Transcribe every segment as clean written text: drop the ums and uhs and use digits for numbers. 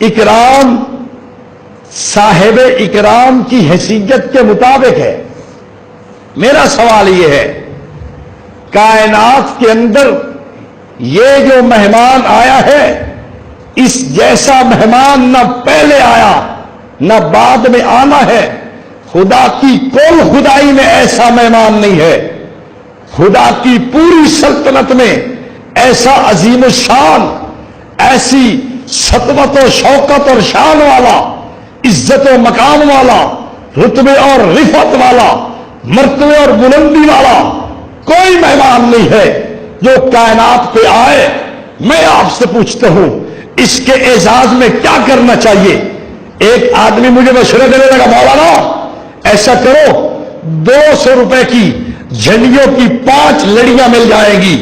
اکرام صاحب اکرام کی حیثیت کے مطابق ہے. میرا سوال یہ ہے، کائنات کے اندر یہ جو مہمان آیا ہے، اس جیسا مہمان نہ پہلے آیا نہ بعد میں آنا ہے. خدا کی کل خدائی میں ایسا مہمان نہیں ہے. خدا کی پوری سلطنت میں ایسا عظیم الشان، ایسی سطوت و شوکت اور شان والا، عزت و مقام والا، رتبے اور رفعت والا، مرتبے اور بلندی والا کوئی مہمان نہیں ہے جو کائنات پہ آئے. میں آپ سے پوچھتا ہوں، اس کے اعزاز میں کیا کرنا چاہیے؟ ایک آدمی مجھے مشورہ دینے لگا، مولانا ایسا کرو 200 روپے کی جھنڈیوں کی 5 لڑیاں مل جائیں گی،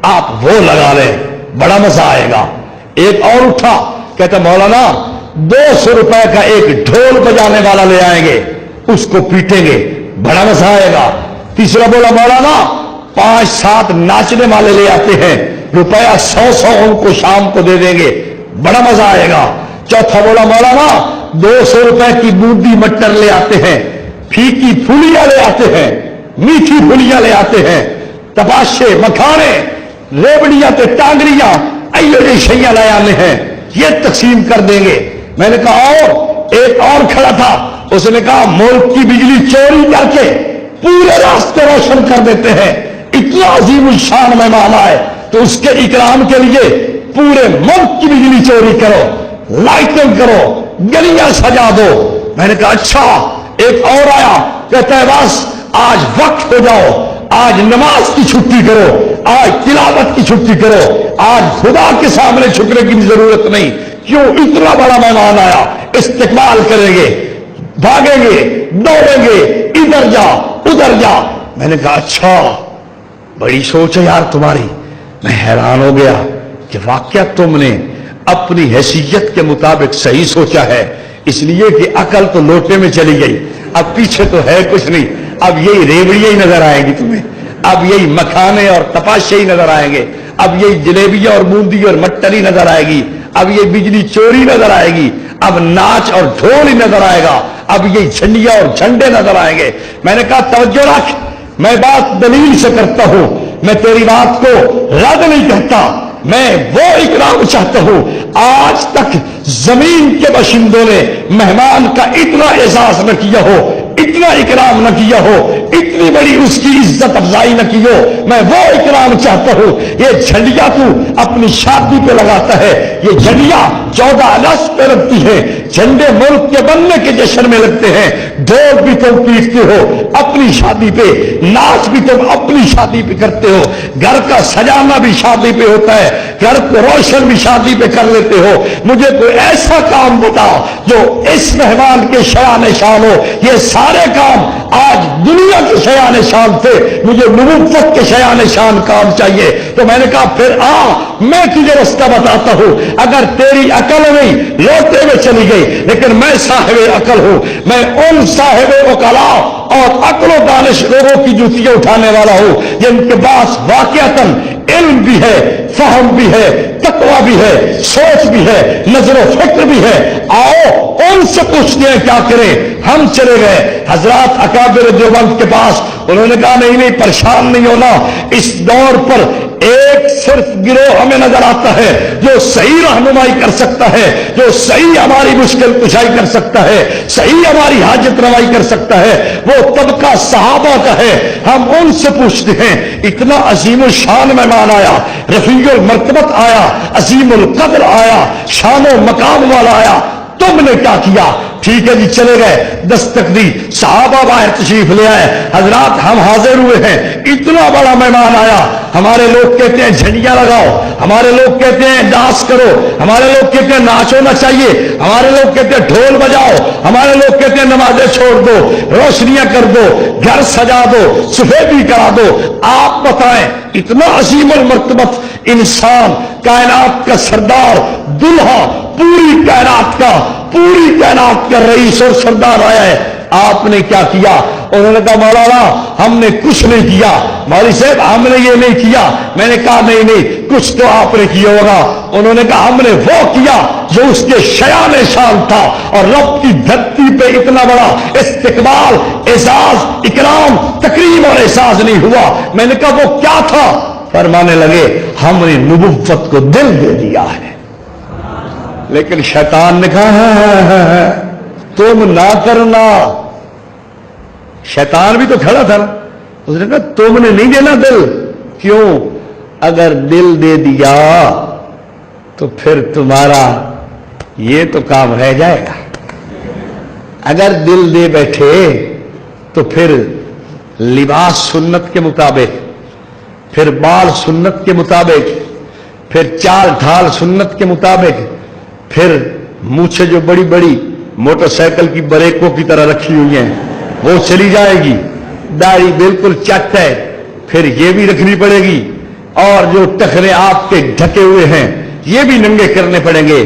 آپ وہ لگا لیں، بڑا مزہ آئے گا. ایک اور اٹھا، کہتا مولانا 200 روپے کا ایک ڈھول بجانے والا لے آئیں گے، اس کو پیٹیں گے، بڑا مزہ آئے گا. تیسرا بولا مولانا 5-7 ناچنے والے لے آتے ہیں، روپیہ 100 ان کو شام کو دے دیں گے، بڑا مزہ آئے گا. چوتھا بولا مولانا 200 روپے کی بوندی مٹر لے آتے ہیں، پھیکی پھلیاں لے آتے ہیں، میٹھی پھلیاں لے آتے ہیں، تباشے مکھانے ریبڑیاں تے ٹانگریاں ایو شیاں لے آنے ہیں، یہ تقسیم کر دیں گے. میں نے کہا اور ایک اور کھڑا تھا، اس نے کہا ملک کی بجلی چوری کر کے پورے راستے روشن کر دیتے ہیں. اتنا عظیم الشان مہمان آئے تو اس کے اکرام کے لیے پورے ملک کی بجلی چوری کرو، لائٹنگ کرو، گلیاں سجا دو. میں نے کہا اچھا. ایک اور آیا، کہتا ہے بس آج وقت ہو جاؤ، آج نماز کی چھٹی کرو، آج تلاوت کی چھٹی کرو، آج خدا کے سامنے چھکنے کی ضرورت نہیں. کیوں؟ اتنا بڑا مہمان آیا، استقبال کریں گے، بھاگیں گے، دوڑیں گے، ادھر جا ادھر جا. میں نے کہا اچھا، بڑی سوچ ہے یار تمہاری. میں حیران ہو گیا کہ واقعہ تم نے اپنی حیثیت کے مطابق صحیح سوچا ہے، اس لیے کہ عقل تو لوٹے میں چلی گئی، اب پیچھے تو ہے کچھ نہیں. اب یہی ریوڑیاں ہی نظر آئیں گی تمہیں، اب یہی مکھانے اور تپاشے ہی نظر آئیں گے، اب یہی جلیبیاں اور بوندی اور مٹر ہی نظر آئے گی، اب یہ بجلی چوری نظر آئے گی، اب ناچ اور ڈھول ہی نظر آئے گا، اب یہ جھنڈیاں اور جھنڈے نظر آئیں گے. میں نے کہا توجہ رکھ، میں بات دلیل سے کرتا ہوں، میں تیری بات کو رد نہیں کرتا. میں وہ اکرام چاہتا ہوں. آج تک زمین کے باشندوں نے مہمان کا اتنا اعزاز نہ کیا ہو، اتنا اکرام نہ کیا ہو، اتنی بڑی اس کی عزت افزائی نہ کی ہو. میں وہ اکرام چاہتا ہوں. یہ جھنڈیاں تو اپنی شادی پہ لگاتا ہے، یہ جھنڈیاں 14 اگست پہ لگتی ہے، جھنڈے ملک کے بننے کے جشن میں لگتے ہیں، ڈھول بھی تم پیٹتے ہو اپنی شادی پہ، ناچ بھی تم اپنی شادی پہ کرتے ہو، گھر کا سجانا بھی شادی پہ ہوتا ہے، گھر کو روشن بھی شادی پہ کر لیتے ہو. مجھے کوئی ایسا کام بتاؤ جو اس مہمان کے شایان شان ہو. یہ سارے کام آج دنیا کے شایان شان تھے، مجھے نبوت کے شایان شان کام چاہیے. تو میں نے کہا پھر میں تجھے رستہ بتاتا ہوں. اگر تیری عقل نہیں لوٹے میں چلی گئی، لیکن میں صاحب عقل ہوں. میں ان صاحب عقلاء اور عقل و دانش لوگوں کی جوتیاں اٹھانے والا ہوں جن کے پاس واقعتاً علم بھی ہے، فہم بھی ہے، تقویٰ بھی ہے، سوچ بھی ہے، نظر و فکر بھی ہے. آؤ ان سے پوچھتے ہیں کیا کریں. ہم چلے گئے حضرات اکابر دیوبند کے پاس. انہوں نے کہا نہیں پریشان نہیں ہونا. اس دور پر ایک صرف گروہ ہمیں نظر آتا ہے جو صحیح رہنمائی کر سکتا ہے، جو صحیح ہماری مشکل کشائی کر سکتا ہے، صحیح ہماری حاجت روائی کر سکتا ہے، وہ طبقہ صحابہ کا ہے. ہم ان سے پوچھتے ہیں. اتنا عظیم الشان مہمان آیا، رفیع المرتبت آیا، عظیم القدر آیا، شان و مقام والا آیا، تم نے کیا کیا؟ ٹھیک ہے جی چلے گئے، دستک دی، صحابہ باہر تشریف لے آئے. حضرات ہم حاضر ہوئے ہیں، اتنا بڑا مہمان آیا. ہمارے لوگ کہتے ہیں جھنڈیاں لگاؤ، ہمارے لوگ کہتے ہیں ڈانس کرو، ہمارے لوگ کہتے ہیں ناچ ہونا چاہیے، ہمارے لوگ کہتے ہیں ڈھول بجاؤ، ہمارے لوگ کہتے ہیں نمازیں چھوڑ دو، روشنیاں کر دو، گھر سجا دو، سفیدی کرا دو. آپ بتائیں اتنا عظیم المرتبت انسان، کائنات کا سردار، دلہا، پوری کائنات کا رئیس اور سردار آیا ہے، آپ نے کیا کیا؟ انہوں نے کہا مولانا ہم نے کچھ نہیں کیا، مولوی صاحب ہم نے یہ نہیں کیا. میں نے کہا نہیں کچھ تو آپ نے کیا ہوگا. انہوں نے کہا ہم نے وہ کیا جو اس کے شیان شان تھا, اور رب کی دھرتی پہ اتنا بڑا استقبال, اعزاز, اکرام, تکریم اور اعزاز نہیں ہوا. میں نے کہا وہ کیا تھا؟ فرمانے لگے ہم نے نبوت کو دل دے دیا ہے. لیکن شیطان نے کہا تم نہ کرنا. شیطان بھی تو کھڑا تھا نا, اس نے کہا تم نے نہیں دینا دل. کیوں؟ اگر دل دے دیا تو پھر تمہارا یہ تو کام رہ جائے گا. اگر دل دے بیٹھے تو پھر لباس سنت کے مطابق, پھر بال سنت کے مطابق, پھر چال ڈھال سنت کے مطابق, پھر مونچھیں جو بڑی بڑی موٹر سائیکل کی بریکوں کی طرح رکھی ہوئی ہیں وہ چلی جائے گی. داڑھی بالکل چٹ ہے, پھر یہ بھی رکھنی پڑے گی, اور جو ٹخنے آپ کے ڈھکے ہوئے ہیں یہ بھی ننگے کرنے پڑیں گے,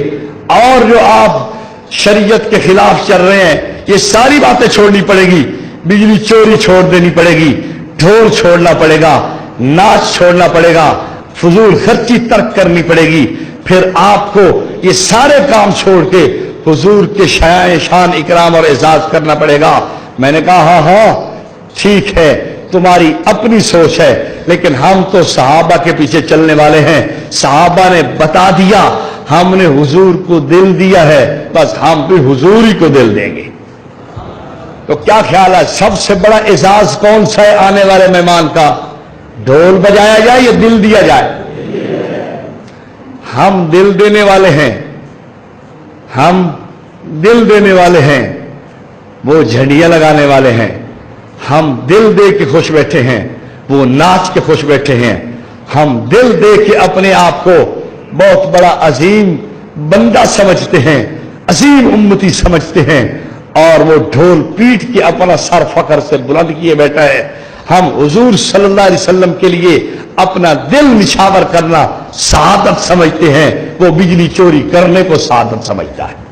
اور جو آپ شریعت کے خلاف چل رہے ہیں یہ ساری باتیں چھوڑنی پڑے گی. بجلی چوری چھوڑ دینی پڑے گی, ڈھول چھوڑنا پڑے گا, ناچ چھوڑنا پڑے گا, فضول خرچی ترک کرنی پڑے گی. پھر آپ کو یہ سارے کام چھوڑ کے حضور کے شان اکرام اور اعزاز کرنا پڑے گا. میں نے کہا ہاں ہاں ٹھیک ہے, تمہاری اپنی سوچ ہے, لیکن ہم تو صحابہ کے پیچھے چلنے والے ہیں. صحابہ نے بتا دیا, ہم نے حضور کو دل دیا ہے, بس ہم بھی حضور ہی کو دل دیں گے. تو کیا خیال ہے سب سے بڑا اعزاز کون سا ہے آنے والے مہمان کا؟ ڈھول بجایا جائے یا دل دیا جائے؟ ہم دل دینے والے ہیں, ہم دل دینے والے ہیں, وہ جھنڈیاں لگانے والے ہیں. ہم دل دے کے خوش بیٹھے ہیں, وہ ناچ کے خوش بیٹھے ہیں. ہم دل دے کے اپنے آپ کو بہت بڑا عظیم بندہ سمجھتے ہیں, عظیم امتی سمجھتے ہیں, اور وہ ڈھول پیٹ کے اپنا سر فخر سے بلند کیے بیٹھا ہے. ہم حضور صلی اللہ علیہ وسلم کے لیے اپنا دل نچھاور کرنا سعادت سمجھتے ہیں, وہ بجلی چوری کرنے کو سعادت سمجھتا ہے.